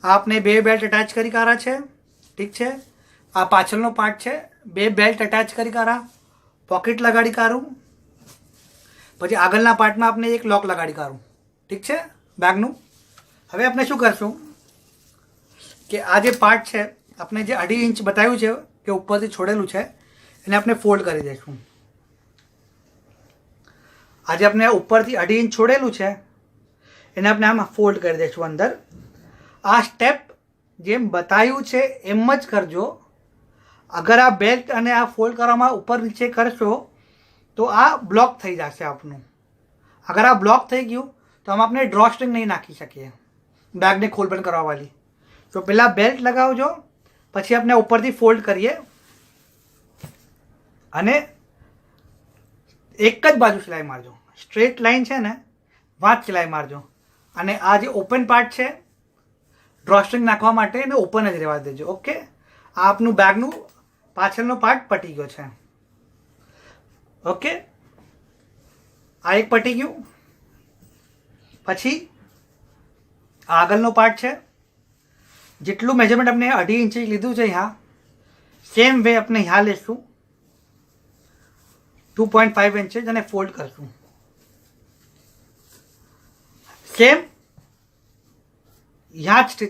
आपने बे belt attach करी करा है। ठीक है, आ पाछळनो पार्ट है, बे बेल्ट अटैच करी करा, पॉकेट लगाड़ी कारूँ, पछी आगळना पार्ट में आपने एक लॉक लगाड़ी कारूँ। ठीक है, बेगनु हवे आपने शुं करशुं कि आ जे पार्ट है आपने जे 2.5 इंच बताव्युं छे कि उपरथी छोड़ेलुं छे एने आपने फोल्ड करी देशुं। आज आपने उपरथी 2.5 इंच छोड़ेलुं छे एने आपने आम फोल्ड करी देशुं अंदर। आ स्टेप जेम बताव्युं छे एम ज करजो। अगर आ बेल्ट अने आ फोल्ड करवामां ऊपर नीचे करशो तो आ ब्लॉक थई जशे आपनुं। अगर आ ब्लॉक थई गयुं तो हम आपने ड्रॉ स्ट्रिंग नहीं नाखी शकीए बैग ने खोल बंद करवा वाली। तो पहला बेल्ट लगावजो, पछी आपने उपरथी फोल्ड करीए अने एक ज बाजू सिलाई मारजो। स्ट्रेट लाइन है ने वहां सिलाई मारजो। अने आ जे ओपन पार्ट है ड्रॉ स्ट्रिंग नाखवा माटे एने ओपन ज रहेवा देजो। ओके, आ आपनुं बेगनुं पाछळनो पार्ट पटी गयो छे। ओके, आ एक पटी गयुं। पछी आगळनो पार्ट है, जेटलुं मेजरमेंट आपने 2.5 इंच लीधुं छे यहाँ सेम वे अपने यहाँ लेशुं 2.5 इंचेस अने फोल्ड करशुं। सेम यहाँ स्टिच